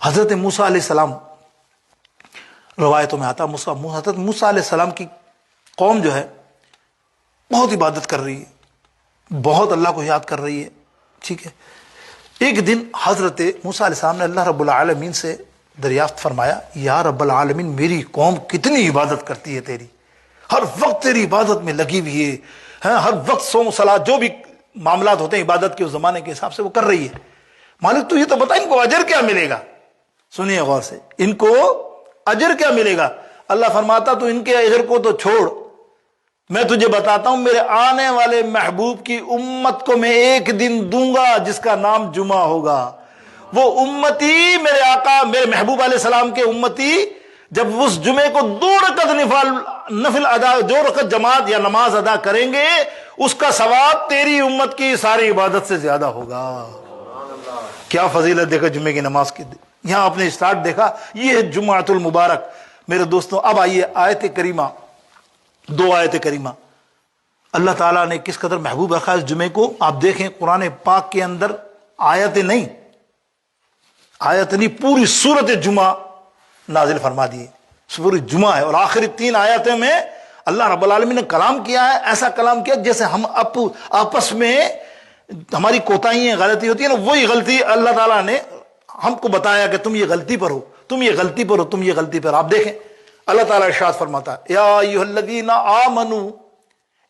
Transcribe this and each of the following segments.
حضرت موسیٰ علیہ السلام، روایتوں میں آتا حضرت موسیٰ علیہ السلام کی قوم جو ہے بہت عبادت کر رہی ہے، بہت اللہ کو یاد کر رہی ہے، ٹھیک ہے۔ ایک دن حضرت موسیٰ علیہ السلام نے اللہ رب العالمین سے دریافت فرمایا، یا رب العالمین میری قوم کتنی عبادت کرتی ہے تیری، ہر وقت تیری عبادت میں لگی ہوئی ہے، ہر وقت صوم صلاۃ جو بھی معاملات ہوتے ہیں عبادت کے اس زمانے کے حساب سے وہ کر رہی ہے، مالک تو یہ تو بتا ان کو اجر کیا ملے گا؟ سنیے غور سے، ان کو اجر کیا ملے گا؟ اللہ فرماتا تو ان کے اجر کو تو چھوڑ، میں تجھے بتاتا ہوں میرے آنے والے محبوب کی امت کو میں ایک دن دوں گا جس کا نام جمعہ ہوگا۔ وہ امتی میرے آقا میرے محبوب علیہ السلام کے امتی جب اس جمعے کو 2 رکعت نفل ادا، 2 رکعت جماعت یا نماز ادا کریں گے، اس کا ثواب تیری امت کی ساری عبادت سے زیادہ ہوگا۔ کیا فضیلت دیکھا جمعے کی نماز کی، یہاں آپ نے اسٹارٹ دیکھا، یہ ہے جمعۃ المبارک۔ میرے دوستوں اب آئیے آیت کریمہ، 2 آیت کریمہ اللہ تعالیٰ نے کس قدر محبوب رکھا اس جمعے کو۔ آپ دیکھیں قرآن پاک کے اندر آیت نہیں پوری سورت جمعہ نازل فرما دیے، پوری جمعہ ہے، اور آخری 3 آیتیں میں اللہ رب العالمین نے کلام کیا ہے، ایسا کلام کیا جیسے ہم آپس میں ہماری کوتاہیاں غلطی ہوتی ہے نا، وہی غلطی اللہ تعالیٰ نے ہم کو بتایا کہ تم یہ غلطی پر ہو، تم یہ غلطی پر ہو، تم یہ غلطی پر۔ آپ دیکھیں اللہ تعالیٰ ارشاد فرماتا ہے، یا ایھا الذین آمنوا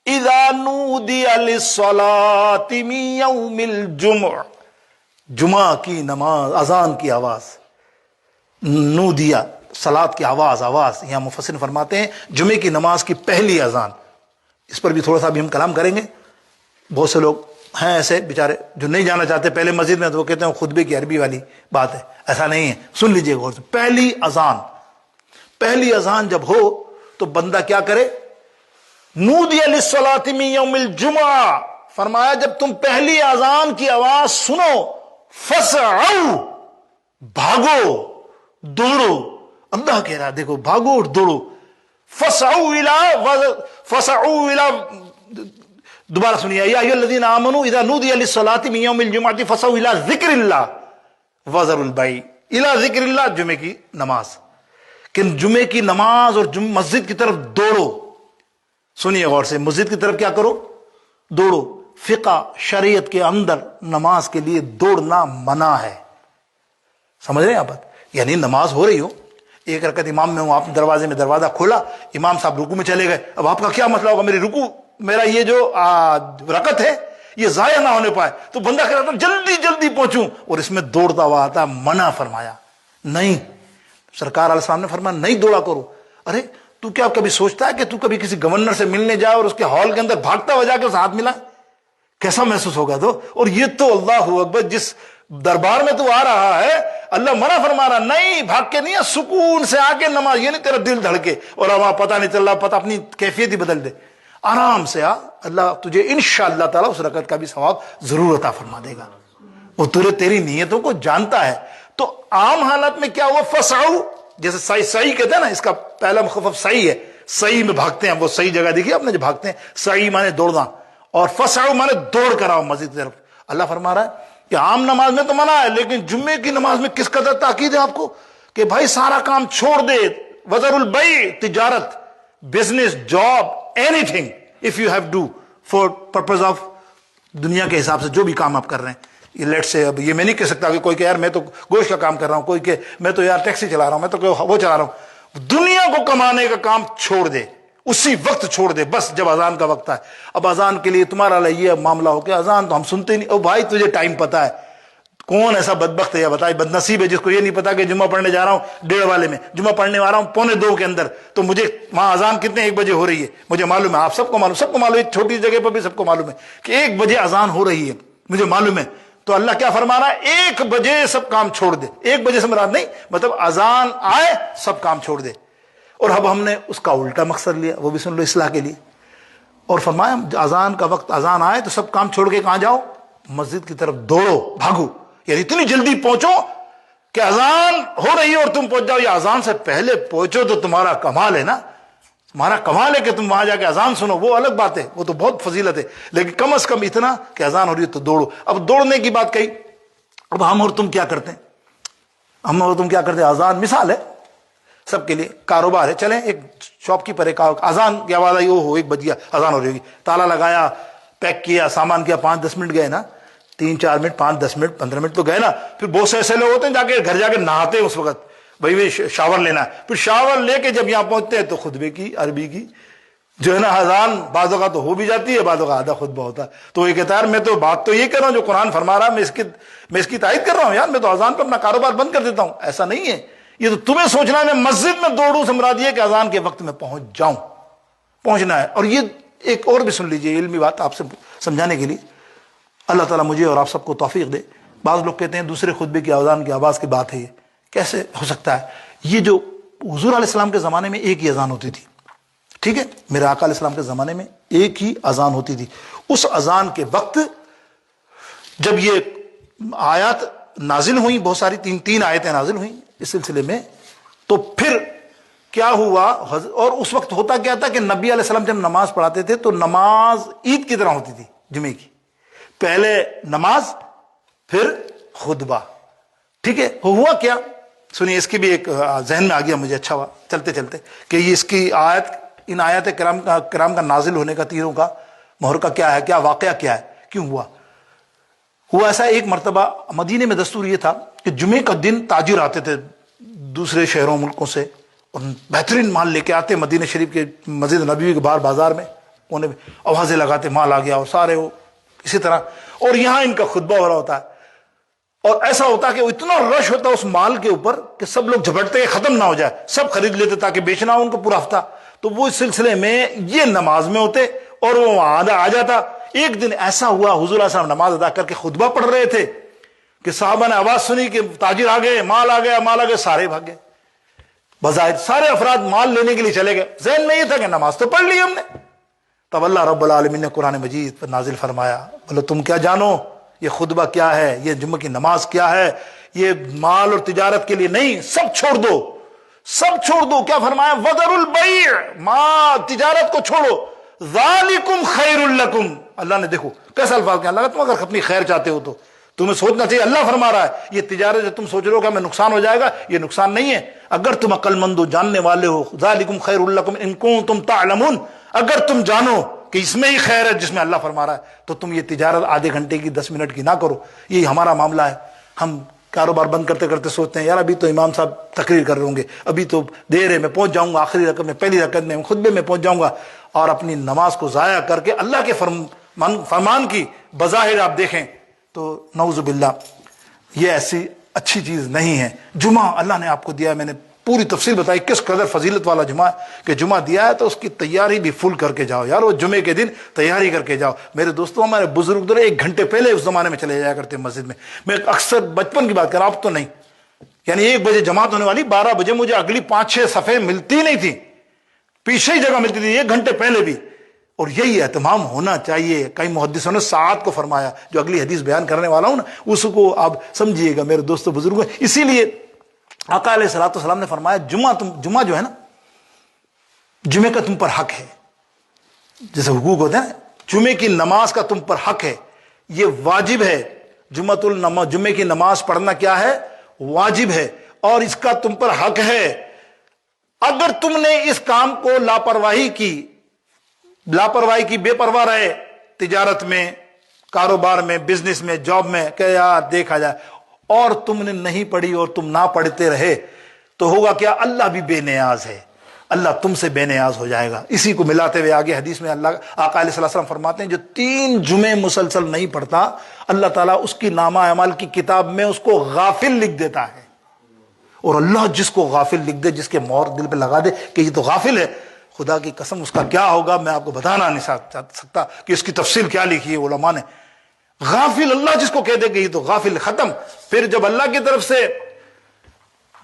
اذا نودی للصلاۃ من یوم الجمعہ، جمعہ کی نماز اذان کی آواز، نودیا صلاۃ کی آواز، یہاں مفسر فرماتے ہیں جمعے کی نماز کی پہلی اذان۔ اس پر بھی تھوڑا سا بھی ہم کلام کریں گے۔ بہت سے لوگ ہیں ایسے بیچارے جو نہیں جانا چاہتے پہلے مسجد میں، تو وہ کہتے ہیں خطبے کی عربی والی بات ہے، ایسا نہیں ہے، سن لیجئے غور سے۔ پہلی اذان جب ہو تو بندہ کیا کرے؟ نودی للصلاۃ من یوم الجمعہ، فرمایا جب تم پہلی اذان کی آواز سنو، فسعوا، بھاگو دوڑو، اللہ کہہ رہا دیکھو بھاگو اور دوڑو، فسعوا الی، دوبارہ سنیے، یا ایھا الذین آمنوا اذا نودی للصلاۃ من یوم الجمعہ فسعوا الی ذکر اللہ وذروا البیع، الی ذکر اللہ، جمعے کی نماز، کہ جمعے کی نماز اور مسجد کی طرف دوڑو۔ سنیے غور سے، مسجد کی طرف کیا کرو؟ دوڑو۔ فقہ شریعت کے اندر نماز کے لیے دوڑنا منع ہے، سمجھ رہے ہیں آپ؟ یعنی نماز ہو رہی ہو، 1 رکعت امام میں ہوں، آپ دروازے میں دروازہ کھولا، امام صاحب رکوع میں چلے گئے، اب آپ کا کیا مسئلہ ہوگا؟ میری رکوع، میرا یہ جو رکعت ہے یہ ضائع نہ ہونے پائے، تو بندہ کہہ رہا تھا جلدی جلدی پہنچوں، اور اس میں دوڑتا ہوا آتا، منع فرمایا نہیں۔ سرکار علیہ السلام نے فرمایا نہیں دوڑا کرو۔ ارے تو کیا کبھی سوچتا ہے کہ تو کبھی کسی گورنر سے ملنے جائے اور اس کے ہال کے اندر بھاگتا ہوا جا کے اس ہاتھ ملا، کیسا محسوس ہوگا؟ تو اور یہ تو اللہ اکبر، جس دربار میں تو آ رہا ہے، اللہ منع فرما رہا، نہیں بھاگ کے نہیں، سکون سے آ کے نماز، یہ نہیں تیرا دل دھڑکے اور وہاں پتہ نہیں چل رہا، پتہ اپنی کیفیت ہی بدل دے، آرام سے آ، اللہ تجھے انشاءاللہ تعالیٰ اس رکعت کا بھی ثواب ضرور عطا فرما دے گا، وہ تیری نیتوں کو جانتا ہے۔ تو عام حالت میں کیا ہوا؟ فسعوا، جیسے سعی کہتے ہیں نا، اس کا پہلا مخفف سعی ہے، سعی میں بھاگتے ہیں، وہ صحیح جگہ دیکھیے آپ نے جو بھاگتے ہیں، سعی مانے دوڑنا، اور فسعوا مانے دوڑ کر آؤ مسجد کی طرف۔ اللہ فرما رہا ہے کہ عام نماز میں تو منع ہے، لیکن جمعے کی نماز میں کس قدر تاکید ہے آپ کو کہ بھائی سارا کام چھوڑ دے، وذروا البیع، تجارت، business, job, any thing if you have do for purpose of دنیا کے حساب سے جو بھی کام آپ کر رہے ہیں۔ یہ لیٹ سے، اب یہ میں نہیں کہہ سکتا کہ کوئی کہ یار میں تو گوشت کا کام کر رہا ہوں، کوئی کہ میں تو یار ٹیکسی چلا رہا ہوں، میں تو وہ چلا رہا ہوں، دنیا کو کمانے کا کام چھوڑ دے، اسی وقت چھوڑ دے، بس جب اذان کا وقت ہے۔ اب اذان کے لیے تمہارا یہ معاملہ ہو کہ اذان تو ہم سنتے نہیں، او بھائی تجھے ٹائم پتا ہے، کون ایسا بدبخت ہے یا بتائے بد نصیب ہے جس کو یہ نہیں پتا کہ جمعہ پڑھنے جا رہا ہوں 1:30 والے میں، جمعہ پڑھنے آ رہا ہوں 1:45 کے اندر، تو مجھے وہاں اذان کتنے 1 بجے ہو رہی ہے، مجھے معلوم ہے، آپ سب کو معلوم ہے، چھوٹی جگہ پر بھی سب کو معلوم ہے کہ 1 بجے اذان ہو رہی ہے، مجھے معلوم ہے۔ تو اللہ کیا فرما رہا ہے؟ 1 بجے سب کام چھوڑ دے، 1 بجے سے مراد نہیں، مطلب اذان آئے سب کام چھوڑ دے۔ اور اب ہم نے اس کا الٹا مقصد لیا، وہ بھی سن لو اصلاح کے لیے، اور فرمایا اذان کا وقت، اذان آئے تو سب کام چھوڑ کے کہاں جاؤ؟ مسجد کی طرف دوڑو، بھاگو، یعنی اتنی جلدی پہنچو کہ اذان ہو رہی ہے اور تم پہنچ جاؤ، یا اذان سے پہلے پہنچو تو تمہارا کمال ہے نا، تمہارا کمال ہے کہ تم وہاں جا کے اذان سنو، وہ الگ بات ہے، وہ تو بہت فضیلت ہے، لیکن کم از کم اتنا کہ اذان ہو رہی ہے تو دوڑو۔ اب دوڑنے کی بات کہی، اب ہم اور تم کیا کرتے ہیں؟ ہم اور تم کیا کرتے ہیں؟ اذان مثال ہے سب کے لیے، کاروبار ہے، چلیں ایک شاپ کیپر ہے، اذان کی آواز آئی، وہ 1 بج گیا، اذان ہو رہی ہوگی، تالا لگایا، پیک کیا، سامان کیا، 5-10 منٹ گئے نا، 3-4 منٹ، 5-10 منٹ، 15 منٹ تو گئے نا. پھر بہت سے ایسے لوگ ہوتے ہیں گھر جا کے نہاتے ہیں اس وقت، بھائی شاور لینا ہے، پھر شاور لے کے جب یہاں پہنچتے ہیں تو خطبے کی عربی کی جو ہے نا اذان بعض اوقات تو ہو بھی جاتی ہے، بعض اوقات آدھا خطبہ ہوتا ہے. تو یہ کہتا ہے میں تو بات تو یہ کر رہا ہوں جو قرآن فرما رہا ہے، میں اس کی تائید کر رہا ہوں یار، میں تو اذان پہ اپنا کاروبار بند کر دیتا ہوں. ایسا نہیں ہے، یہ تو تمہیں سوچنا ہے. میں مسجد میں دوڑوں سے مراد یہ کہ اذان کے وقت میں پہنچنا ہے. اور یہ ایک اور بھی سن لیجئے علمی بات آپ سے سمجھانے کے لیے، اللہ تعالیٰ مجھے اور آپ سب کو توفیق دے. بعض لوگ کہتے ہیں دوسرے خطبے کی اذان کی آواز کی بات ہے، یہ کیسے ہو سکتا ہے؟ یہ جو حضور علیہ السلام کے زمانے میں ایک ہی اذان ہوتی تھی، ٹھیک ہے، میرے آقا علیہ السلام کے زمانے میں ایک ہی اذان ہوتی تھی. اس اذان کے وقت جب یہ آیات نازل ہوئیں، بہت ساری 3 آیتیں نازل ہوئیں اس سلسلے میں، تو پھر کیا ہوا؟ اور اس وقت ہوتا کیا تھا کہ نبی علیہ السلام جب نماز پڑھاتے تھے تو نماز عید کی طرح ہوتی تھی، جمعے کی، پہلے نماز پھر خطبہ. ٹھیک ہے، ہوا کیا سنیے، اس کی بھی ایک ذہن میں آ گیا مجھے، اچھا ہوا چلتے چلتے کہ یہ اس کی ان آیات کرام کا نازل ہونے کا، تیروں کا محرکہ کیا ہے، کیا واقعہ کیا ہے، کیوں ہوا ایسا. ایک مرتبہ مدینے میں دستور یہ تھا کہ جمعے کا دن تاجر آتے تھے دوسرے شہروں ملکوں سے اور بہترین مال لے کے آتے مدینہ شریف کے مسجد نبوی کے باہر بازار میں، انہیں آوازیں لگاتے مال آ گیا، اور سارے وہ اسی طرح. اور یہاں ان کا خطبہ ہو رہا ہوتا ہے، اور ایسا ہوتا کہ اتنا رش ہوتا اس مال کے اوپر کہ سب لوگ جھپٹتے کہ ختم نہ ہو جائے، سب خرید لیتے تاکہ بیچنا ہو ان کو پورا ہفتہ. تو وہ اس سلسلے میں یہ نماز میں ہوتے اور وہ آدھا آ جاتا. ایک دن ایسا ہوا حضور علیہ السلام نماز ادا کر کے خطبہ پڑھ رہے تھے کہ صحابہ نے آواز سنی کہ تاجر آ گئے، مال آ گیا، سارے بھاگ گئے. بظاہر سارے افراد مال لینے کے لیے چلے گئے، ذہن میں یہ تھا کہ نماز تو پڑھ لی ہم نے. تب اللہ رب العالمین نے قرآن مجید پر نازل فرمایا، بولو تم کیا جانو یہ خطبہ کیا ہے، یہ جمعہ کی نماز کیا ہے، یہ مال اور تجارت کے لیے نہیں، سب چھوڑ دو. کیا فرمایا؟ وَذَرُوا الْبَيْعَ، تجارت کو چھوڑو، ذَلِكُمْ خَيْرٌ لَكُمْ. اللہ نے دیکھو کیسا الفاظ کیا، اللہ تم اگر اپنی خیر چاہتے ہو تو تمہیں سوچنا چاہیے. اللہ فرما رہا ہے یہ تجارت جو تم سوچ رہے ہو کہ ہمیں نقصان ہو جائے گا، یہ نقصان نہیں ہے اگر تم عقل مند ہو، جاننے والے ہو. ذَلِكُمْ خَيْرٌ لَكُمْ إِن كُنتُمْ تَعْلَمُونَ، اگر تم جانو کہ اس میں ہی خیر ہے جس میں اللہ فرما رہا ہے تو تم یہ تجارت آدھے گھنٹے کی 10 منٹ کی نہ کرو. یہ ہمارا معاملہ ہے. ہم کاروبار بند کرتے کرتے سوچتے ہیں یار ابھی تو امام صاحب تقریر کر رہے ہوں گے، ابھی تو دیر ہے، میں پہنچ جاؤں گا آخری رکعت میں، پہلی رکعت میں خطبے میں پہنچ جاؤں گا، اور اپنی نماز کو ضائع کر کے اللہ کے فرمان کی بظاہر آپ دیکھیں تو نعوذ باللہ یہ ایسی اچھی چیز نہیں ہے. جمعہ اللہ نے آپ کو دیا ہے، میں نے پوری تفصیل بتائی کس قدر فضیلت والا جمعہ ہے کہ جمعہ دیا ہے تو اس کی تیاری بھی فل کر کے جاؤ یار. وہ جمعے کے دن تیاری کر کے جاؤ. میرے دوستوں ہمارے بزرگ 1 گھنٹے پہلے اس زمانے میں چلے جایا کرتے مسجد میں. میں اکثر بچپن کی بات کر رہا ہوں، اب تو نہیں، یعنی 1 بجے جماعت ہونے والی، 12 بجے مجھے اگلی 5-6 صفحے ملتی نہیں تھی، پیچھے ہی جگہ ملتی تھی 1 گھنٹے پہلے بھی. اور یہی اہتمام ہونا چاہیے. کئی محدثوں نے ساعت کو فرمایا، جو اگلی حدیث بیان کرنے والا ہوں نا اس کو آپ سمجھیے گا میرے دوستوں بزرگوں. اسی لیے آقا علیہ الصلوۃ والسلام نے فرمایا جمعہ جو ہے نا، جمعے کا تم پر حق ہے، جیسے حقوق ہوتے ہیں، جمعے کی نماز کا تم پر حق ہے، یہ واجب ہے. جمعے کی نماز پڑھنا کیا ہے؟ واجب ہے، اور اس کا تم پر حق ہے. اگر تم نے اس کام کو لاپرواہی کی، بے پرواہ رہے تجارت میں، کاروبار میں، بزنس میں، جاب میں، کہ یار دیکھا جائے، اور تم نے نہیں پڑھی اور تم نہ پڑھتے رہے تو ہوگا کیا؟ اللہ بھی بے نیاز ہے، اللہ تم سے بے نیاز ہو جائے گا. اسی کو ملاتے ہوئے آگے حدیث میں آقا علیہ السلام فرماتے ہیں جو 3 جمعے مسلسل نہیں پڑھتا اللہ تعالیٰ اس کی نامہ اعمال کی کتاب میں اس کو غافل لکھ دیتا ہے. اور اللہ جس کو غافل لکھ دے، جس کے مہر دل پہ لگا دے کہ یہ تو غافل ہے، خدا کی قسم اس کا کیا ہوگا میں آپ کو بتانا نہیں سکتا کہ اس کی تفصیل کیا لکھی ہے علماء نے. غافل اللہ جس کو کہہ دے کہ یہ تو غافل، ختم. پھر جب اللہ کی طرف سے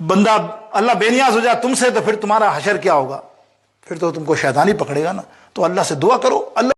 بندہ اللہ بے نیاز ہو جائے تم سے تو پھر تمہارا حشر کیا ہوگا؟ پھر تو تم کو شیطان ہی پکڑے گا نا. تو اللہ سے دعا کرو، اللہ